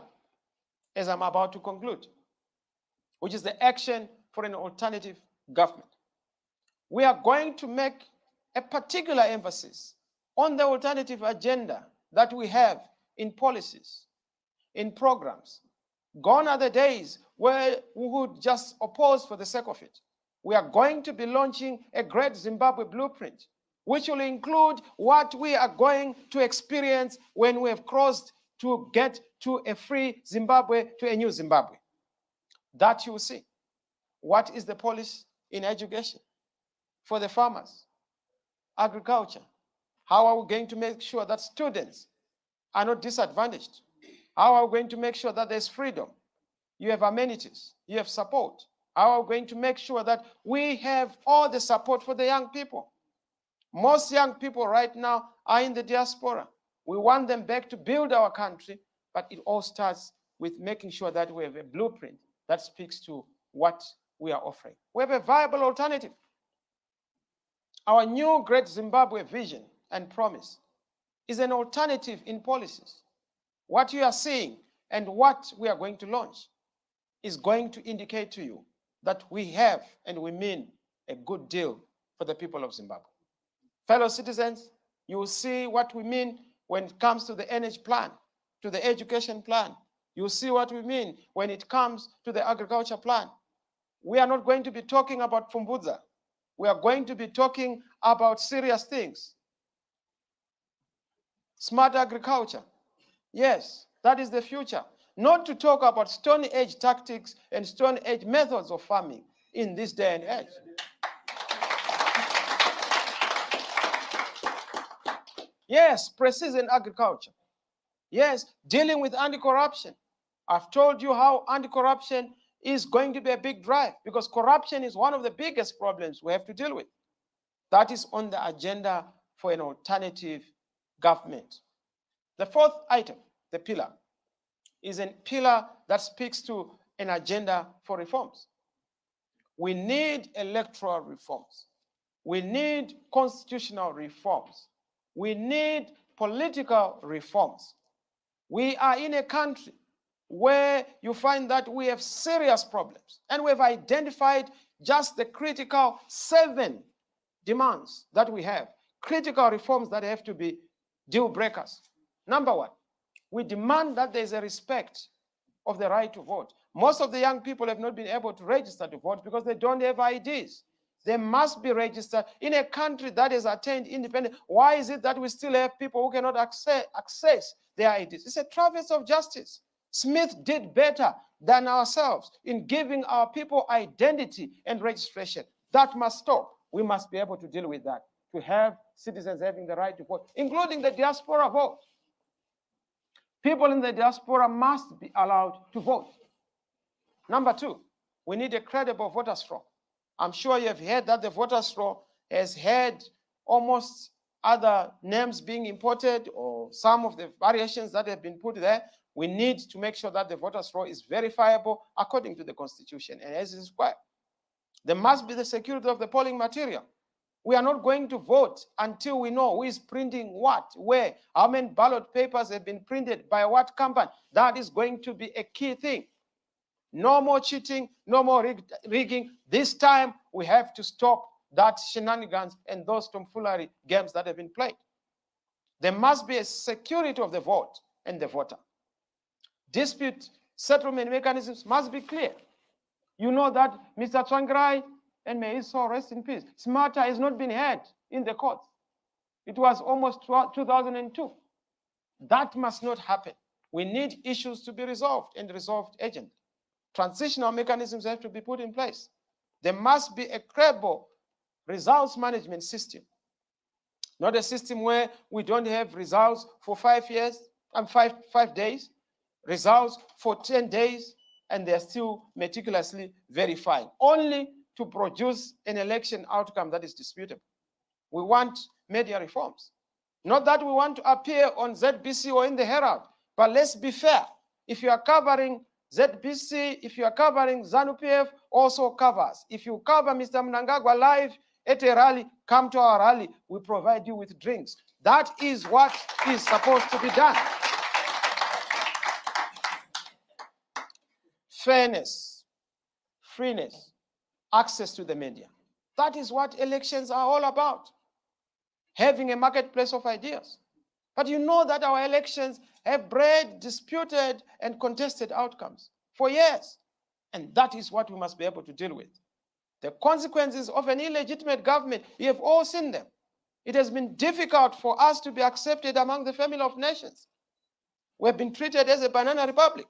A: as I'm about to conclude, which is the action for an alternative government. We are going to make a particular emphasis on the alternative agenda that we have in policies, in programs. Gone are the days where we would just oppose for the sake of it. We are going to be launching a great Zimbabwe blueprint, which will include what we are going to experience when we have crossed to get to a free Zimbabwe, to a new Zimbabwe. That you will see. What is the policy in education for the farmers, agriculture? How are we going to make sure that students are not disadvantaged? How are we going to make sure that there's freedom? You have amenities, you have support. How are we going to make sure that we have all the support for the young people? Most young people right now are in the diaspora. We want them back to build our country, but it all starts with making sure that we have a blueprint that speaks to what we are offering. We have a viable alternative. Our new Great Zimbabwe vision and promise is an alternative in policies. What you are seeing and what we are going to launch is going to indicate to you that we have and we mean a good deal for the people of Zimbabwe. Fellow citizens, you will see what we mean when it comes to the energy plan, to the education plan. You will see what we mean when it comes to the agriculture plan. We are not going to be talking about Pfumbudza. We are going to be talking about serious things. Smart agriculture. Yes, that is the future. Not to talk about Stone Age tactics and Stone Age methods of farming in this day and age. Yes, precision agriculture. Yes, dealing with anti-corruption. I've told you how anti-corruption is going to be a big drive because corruption is one of the biggest problems we have to deal with. That is on the agenda for an alternative government. The fourth item, the pillar, is a pillar that speaks to an agenda for reforms. We need electoral reforms. We need constitutional reforms. We need political reforms. We are in a country where you find that we have serious problems, and we've identified just the critical 7 demands that we have, critical reforms that have to be deal breakers. Number 1, we demand that there is a respect of the right to vote. Most of the young people have not been able to register to vote because they don't have IDs. They must be registered in a country that has attained independence. Why is it that we still have people who cannot access their IDs? It's a travesty of justice. Smith did better than ourselves in giving our people identity and registration. That must stop. We must be able to deal with that, to have citizens having the right to vote, including the diaspora vote. People in the diaspora must be allowed to vote. Number 2, we need a credible voters' roll. I'm sure you have heard that the voters' roll has had almost other names being imported or some of the variations that have been put there. We need to make sure that the voters' roll is verifiable according to the Constitution and as is required. There must be the security of the polling material. We are not going to vote until we know who is printing what, where, how many ballot papers have been printed by what company. That is going to be a key thing. No more cheating, no more rigging. This time, we have to stop that shenanigans and those tomfoolery games that have been played. There must be a security of the vote and the voter. Dispute settlement mechanisms must be clear. You know that Mr. Tsvangirai, and may his soul rest in peace, his matter has not been heard in the courts. It was almost 2002. That must not happen. We need issues to be resolved and resolved urgently. Transitional mechanisms have to be put in place. There must be a credible results management system, not a system where we don't have results for 5 years and 5 days, results for 10 days, and they're still meticulously verifying, only to produce an election outcome that is disputable. We want media reforms. Not that we want to appear on ZBC or in the Herald, but let's be fair. If you are covering ZBC, if you are covering ZANU-PF, also covers. If you cover Mr. Mnangagwa live at a rally, come to our rally. We provide you with drinks. That is what is supposed to be done. Fairness, freeness, access to the media. That is what elections are all about. Having a marketplace of ideas. But you know that our elections have bred disputed and contested outcomes for years. And that is what we must be able to deal with. The consequences of an illegitimate government, we have all seen them. It has been difficult for us to be accepted among the family of nations. We have been treated as a banana republic.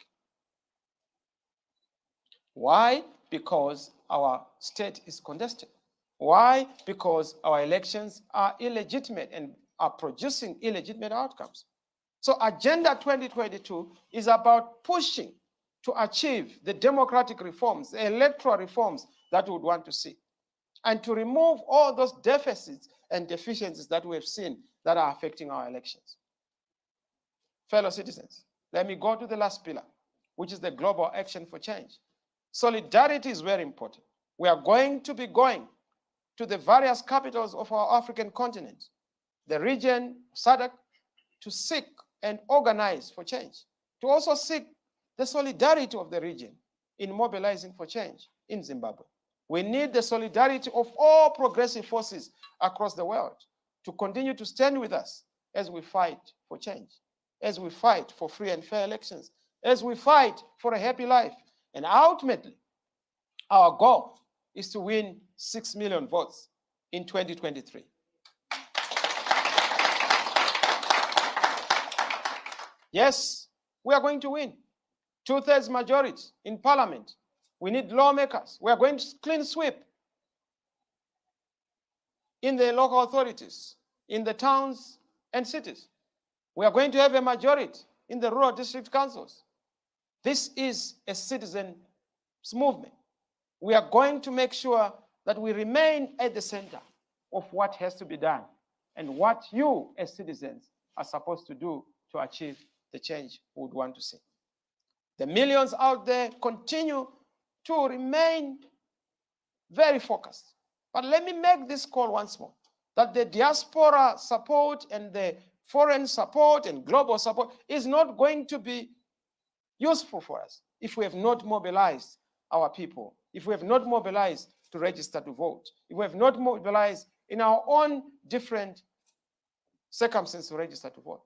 A: Why? Because our state is contested. Why? Because our elections are illegitimate and are producing illegitimate outcomes. So Agenda 2022 is about pushing to achieve the democratic reforms, the electoral reforms that we would want to see, and to remove all those deficits and deficiencies that we have seen that are affecting our elections. Fellow citizens, let me go to the last pillar, which is the global action for change. Solidarity is very important. We are going to be going to the various capitals of our African continent, the region, SADC, to seek and organize for change, to also seek the solidarity of the region in mobilizing for change in Zimbabwe. We need the solidarity of all progressive forces across the world to continue to stand with us as we fight for change, as we fight for free and fair elections, as we fight for a happy life. And ultimately, our goal is to win 6 million votes in 2023. Yes, we are going to win. 2/3 majority in parliament. We need lawmakers. We are going to clean sweep in the local authorities, in the towns and cities. We are going to have a majority in the rural district councils. This is a citizens' movement. We are going to make sure that we remain at the center of what has to be done and what you as citizens are supposed to do to achieve the change we would want to see. The millions out there continue to remain very focused. But let me make this call once more, that the diaspora support and the foreign support and global support is not going to be useful for us if we have not mobilized our people, if we have not mobilized to register to vote, if we have not mobilized in our own different circumstances to register to vote.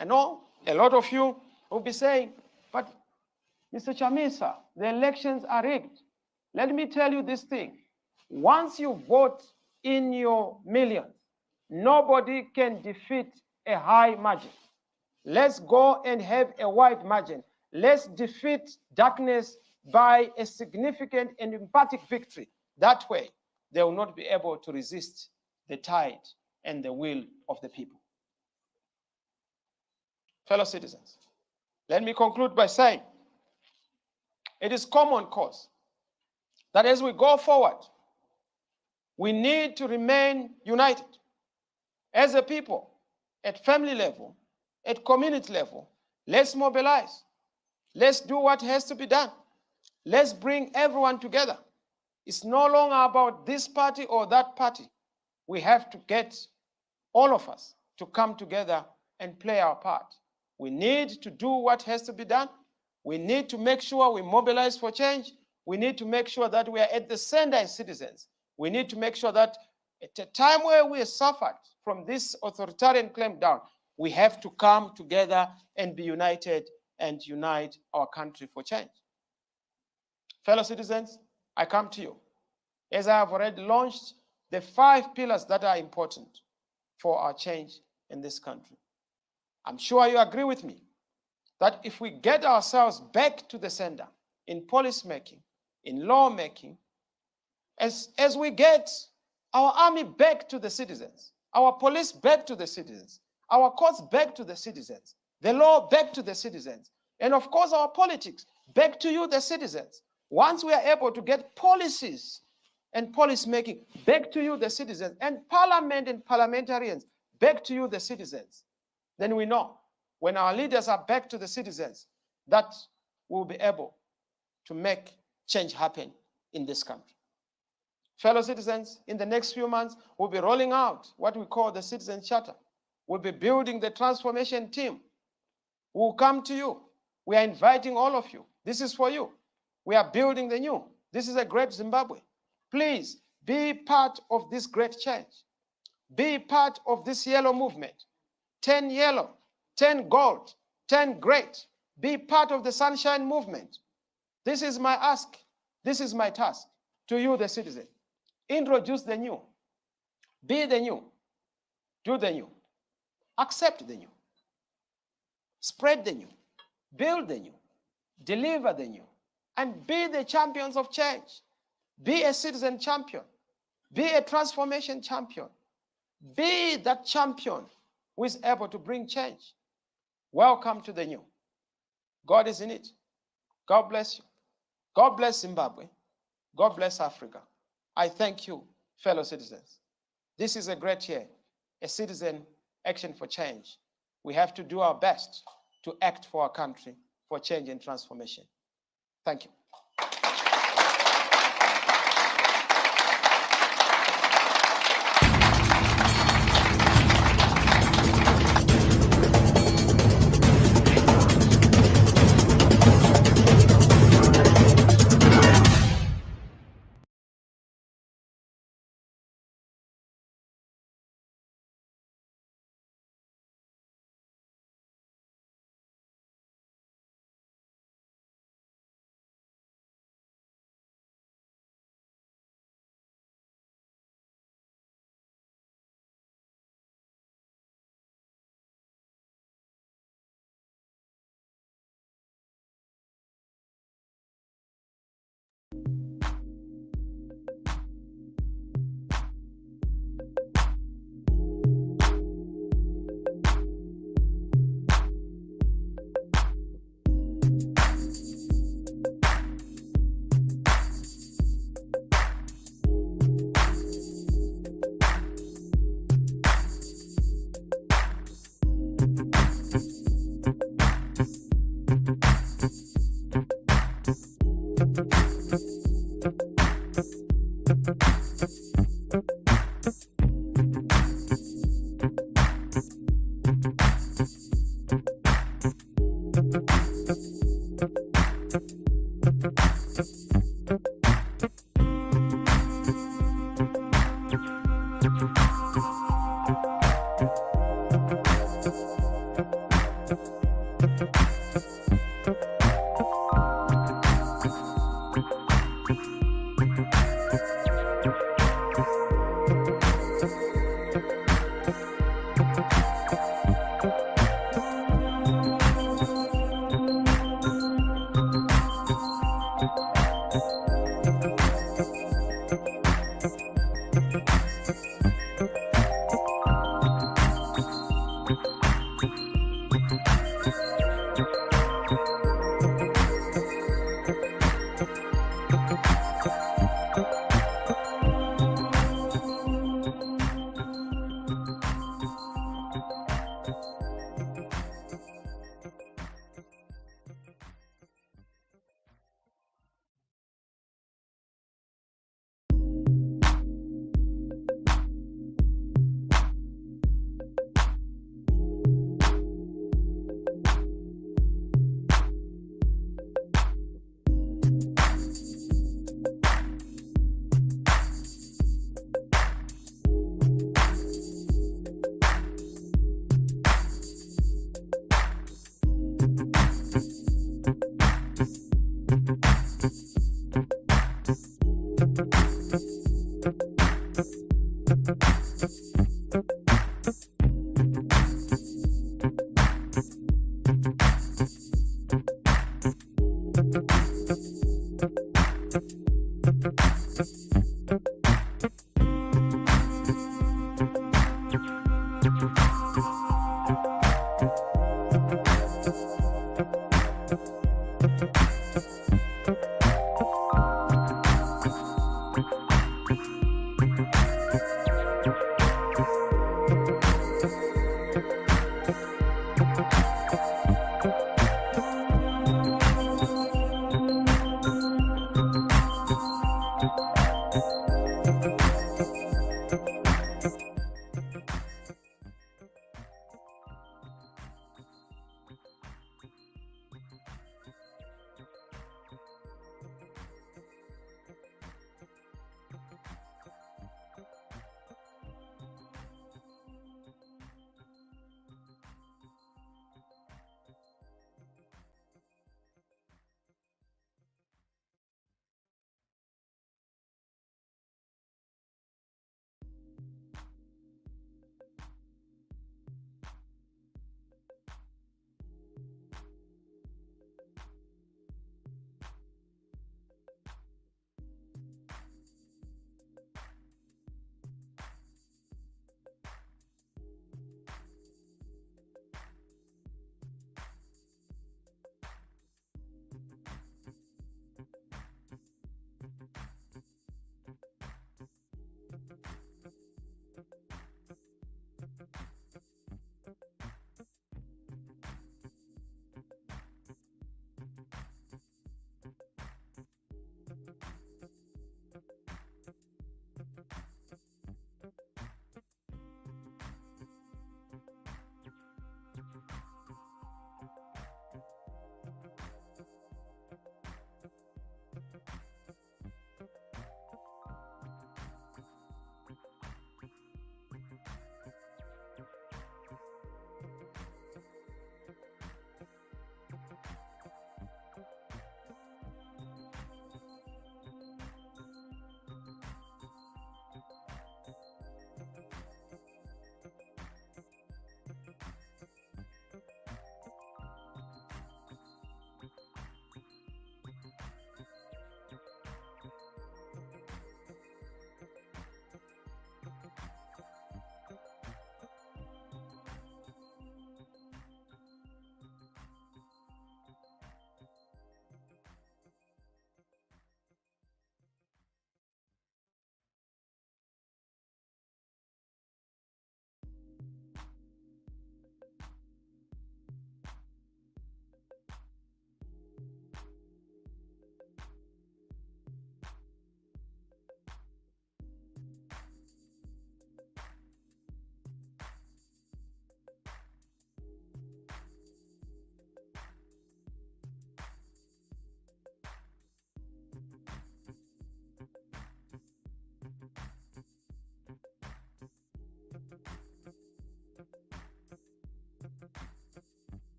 A: I know a lot of you will be saying, but Mr. Chamisa, the elections are rigged. Let me tell you this thing. Once you vote in your millions, nobody can defeat a high margin. Let's go and have a wide margin. Let's defeat darkness by a significant and emphatic victory. That way, they will not be able to resist the tide and the will of the people. Fellow citizens, let me conclude by saying it is common cause that as we go forward, we need to remain united as a people, at family level, at community level. Let's mobilize. Let's do what has to be done. Let's bring everyone together. It's no longer about this party or that party. We have to get all of us to come together and play our part. We need to do what has to be done. We need to make sure we mobilize for change. We need to make sure that we are at the center as citizens. We need to make sure that at a time where we have suffered from this authoritarian clampdown, we have to come together and be united and unite our country for change. Fellow citizens, I come to you as I have already launched the 5 pillars that are important for our change in this country. I'm sure you agree with me that if we get ourselves back to the center in policy making, in law making, as we get our army back to the citizens, our police back to the citizens, our courts back to the citizens, the law back to the citizens, and of course our politics back to you, the citizens. Once we are able to get policies and policy making back to you, the citizens, and parliament and parliamentarians back to you, the citizens, then we know when our leaders are back to the citizens that we'll be able to make change happen in this country. Fellow citizens, in the next few months, we'll be rolling out what we call the Citizen Charter. We'll be building the transformation team. We'll come to you. We are inviting all of you. This is for you. We are building the new. This is a great Zimbabwe. Please be part of this great change. Be part of this yellow movement. 10 yellow, 10 gold, 10 great. Be part of the sunshine movement. This is my ask. This is my task to you, the citizen. Introduce the new. Be the new. Do the new. Accept the new. Spread the new. Build the new. Deliver the new. And be the champions of change. Be a citizen champion. Be a transformation champion. Be that champion who is able to bring change. Welcome to the new. God is in it. God bless you. God bless Zimbabwe. God bless Africa. I thank you, fellow citizens. This is a great year, a citizen action for change. We have to do our best to act for our country, for change and transformation. Thank you.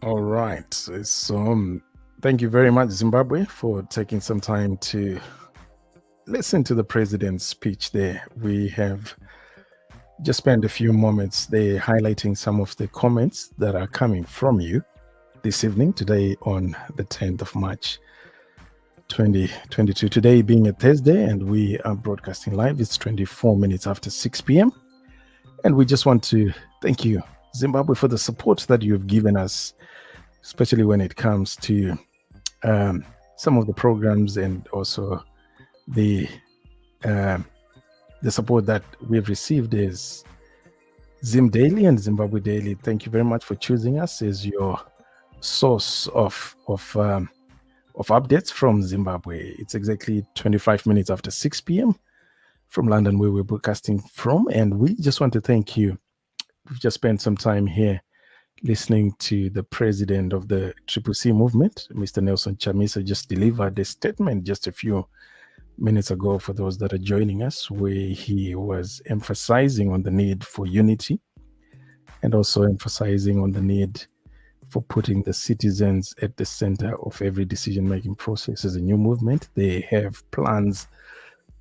B: All right. So, thank you very much, Zimbabwe, for taking some time to listen to the president's speech there. We have just spent a few moments there highlighting some of the comments that are coming from you this evening, today on the 10th of March, 2022. Today being a Thursday, and we are broadcasting live. It's 24 minutes after 6 p.m. And we just want to thank you, Zimbabwe, for the support that you've given us, especially when it comes to some of the programs and also the support that we've received is Zim Daily and Zimbabwe Daily. Thank you very much for choosing us as your source of updates from Zimbabwe. It's exactly 25 minutes after 6 p.m. from London, where we're broadcasting from, and we just want to thank you. We've just spent some time here listening to the president of the CCC movement, Mr. Nelson Chamisa, just delivered a statement just a few minutes ago for those that are joining us, where he was emphasizing on the need for unity and also emphasizing on the need for putting the citizens at the center of every decision-making process. As a new movement, they have plans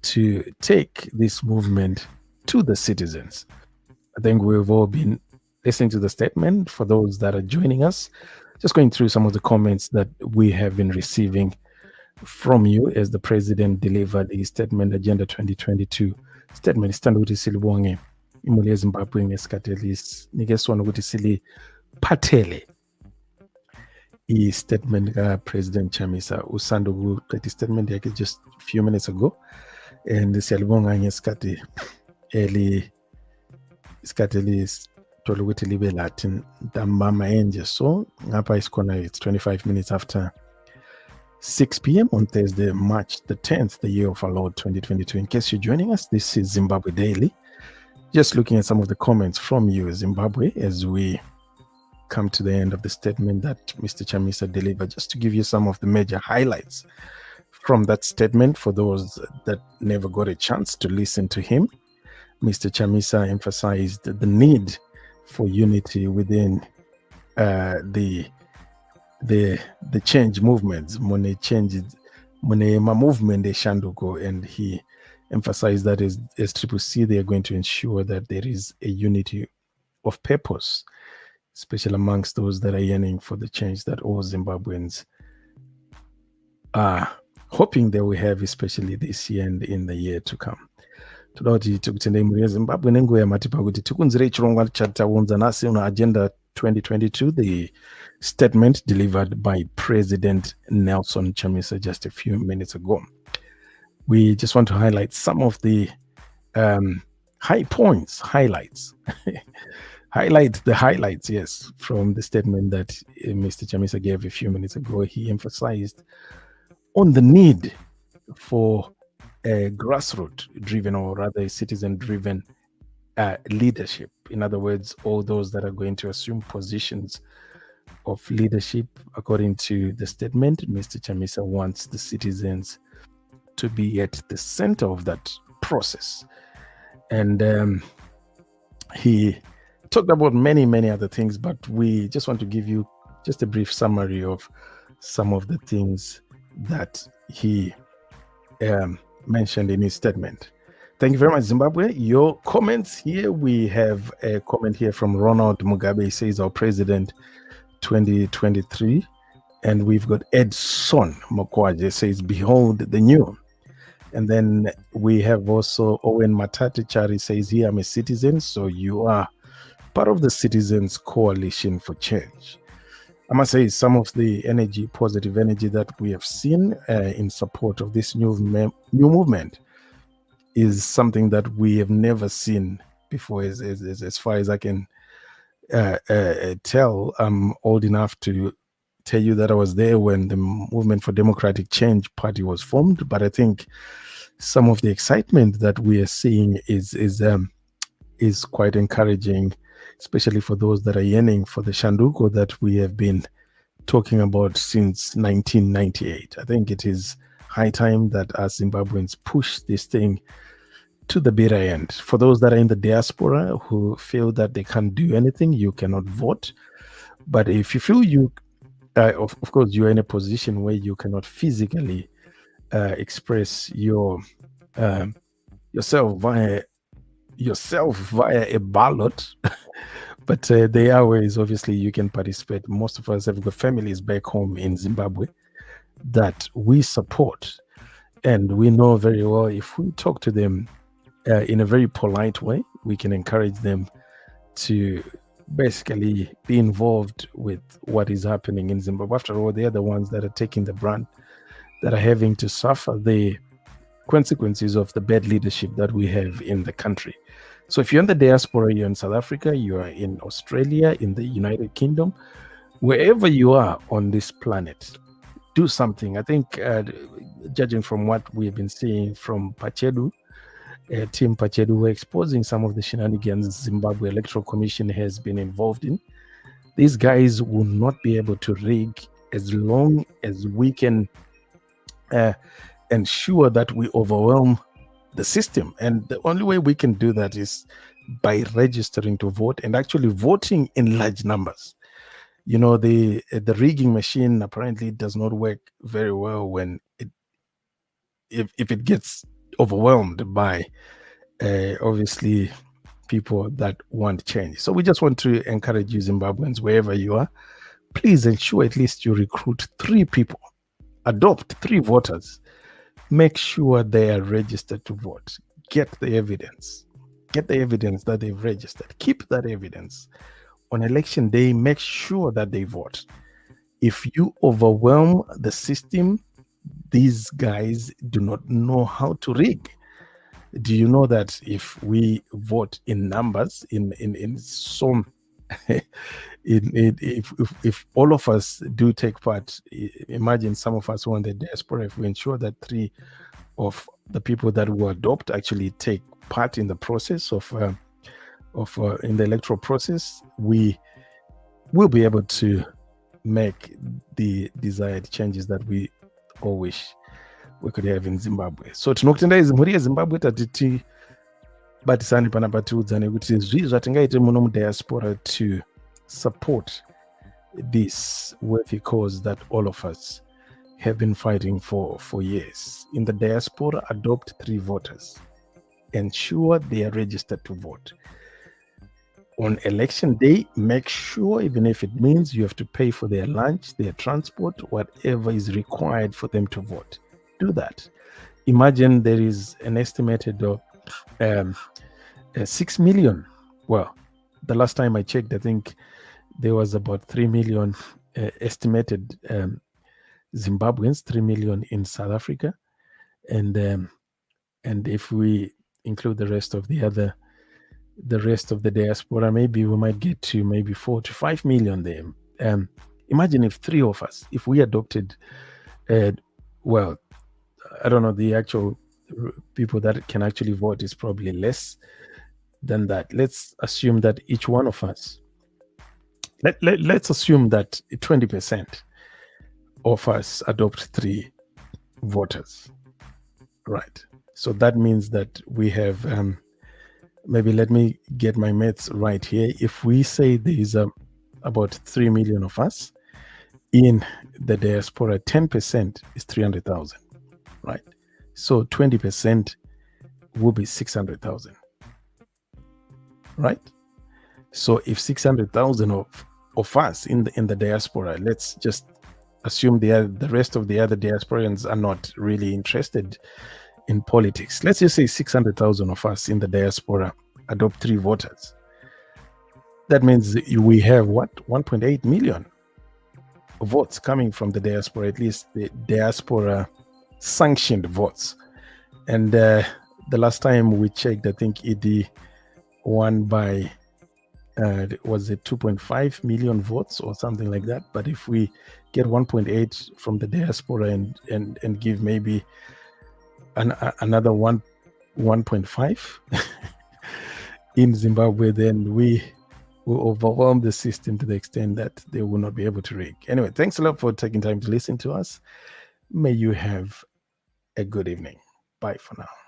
B: to take this movement to the citizens. I think we've all been listening to the statement. For those that are joining us, just going through some of the comments that we have been receiving from you as the president delivered his statement, Agenda 2022 statement. Isithanda ukuthi silibonge imuli yeZimbabwe ngesikhathi nike sona ukuthi siliphathele i-statement ka-President Chamisa. Usanda ukuqeda i-statement yakhe just a few minutes ago, and siyalibonga ngesikhathi thola ukuthi libe lathi ntambama enje. So ngapha isikhona, it's 25 minutes after 6 p.m. on Thursday, March the 10th, the year of our Lord 2022. In case you're joining us, this is Zimbabwe Daily. Just looking at some of the comments from you, Zimbabwe, as we come to the end of the statement that Mr. Chamisa delivered, just to give you some of the major highlights from that statement for those that never got a chance to listen to him. Mr. Chamisa emphasized the need for unity within the change movements, Mone movement Shanduko, and he emphasized that as CCC, they are going to ensure that there is a unity of purpose, especially amongst those that are yearning for the change that all Zimbabweans are hoping they will have, especially this year and in the year to come. Tudoti tikutendai muri yeZimbabwe nenguva yamatipa kuti tikunzire chirongwa chataunza nasi una Agenda 2022, the statement delivered by President Nelson Chamisa just a few minutes ago. We just want to highlight some of the highlights. Highlight the highlights, yes, from the statement that Mr. Chamisa gave a few minutes ago. He emphasized on the need for a grassroots-driven, or rather citizen-driven leadership. In other words, all those that are going to assume positions of leadership, according to the statement, Mr. Chamisa wants the citizens to be at the center of that process. And he talked about many other things, but we just want to give you just a brief summary of some of the things that he mentioned in his statement. Thank you very much, Zimbabwe. Your comments here, we have a comment here from Ronald Mugabe. He says, our president 2023. And we've got Edson Mokwaje says, behold the new. And then we have also Owen Matati Chari says, here I'm a citizen, so you are part of the Citizens Coalition for Change. I must say, some of the energy, positive energy that we have seen in support of this new movement is something that we have never seen before. As far as I can tell, I'm old enough to tell you that I was there when the Movement for Democratic Change Party was formed. But I think some of the excitement that we are seeing is quite encouraging, especially for those that are yearning for the Shanduko that we have been talking about since 1998. I think it is high time that us Zimbabweans push this thing to the bitter end. For those that are in the diaspora who feel that they can't do anything, you cannot vote, But if you feel you, of course, you're in a position where you cannot physically express yourself via a ballot, but there are ways. Obviously, you can participate. Most of us have got families back home in Zimbabwe that we support, and we know very well if we talk to them in a very polite way, we can encourage them to basically be involved with what is happening in Zimbabwe. After all, they are the ones that are taking the brunt, that are having to suffer the consequences of the bad leadership that we have in the country. So if you're in the diaspora, you're in South Africa, you are in Australia, in the United Kingdom, wherever you are on this planet, do something. I think, judging from what we've been seeing from Pachedu, Team Pachedu, we're exposing some of the shenanigans Zimbabwe Electoral Commission has been involved in. These guys will not be able to rig as long as we can ensure that we overwhelm the system. And the only way we can do that is by registering to vote and actually voting in large numbers. You know, the rigging machine apparently does not work very well when if it gets overwhelmed by obviously people that want change. So we just want to encourage you, Zimbabweans, wherever you are, please ensure at least you recruit 3 people, adopt 3 voters, make sure they are registered to vote, get the evidence that they've registered, keep that evidence. On election day, make sure that they vote. If you overwhelm the system, these guys do not know how to rig. Do you know that if we vote in numbers, in some, if all of us do take part, imagine some of us who are in the diaspora, if we ensure that 3 of the people that will adopt actually take part in the process of in the electoral process, we will be able to make the desired changes that we all wish we could have in Zimbabwe. So tinokutendai mhuri yezimbabwe tatiti batisani panapa tiudzane kuti zvii zvatingaite muno mudiaspora to support this worthy cause that all of us have been fighting for years. In the diaspora, adopt 3 voters. Ensure they are registered to vote. On election day, make sure, even if it means you have to pay for their lunch, their transport, whatever is required for them to vote, do that. Imagine there is an estimated 6 million. Well, the last time I checked, I think there was about 3 million estimated Zimbabweans, 3 million in South Africa, and if we include the rest of the diaspora, maybe we might get to maybe 4 to 5 million there. Imagine if 3 of us, if we adopted, well, I don't know, the actual people that can actually vote is probably less than that. Let's assume that each one of us, let's assume that 20% of us adopt 3 voters, right? So that means that we have, maybe let me get my maths right here. If we say there is about 3 million of us in the diaspora, 10% is 300,000, right? So 20% will be 600,000, right? So if 600,000 of us in the diaspora, let's just assume the rest of the other diasporians are not really interested in politics. Let's just say 600,000 of us in the diaspora adopt 3 voters. That means we have what, 1.8 million votes coming from the diaspora, at least the diaspora sanctioned votes. And the last time we checked, I think ED won by was it 2.5 million votes or something like that. But if we get 1.8 from the diaspora and give maybe another 1.5 in Zimbabwe, then we will overwhelm the system to the extent that they will not be able to rig. Anyway, thanks a lot for taking time to listen to us. May you have a good evening. Bye for now.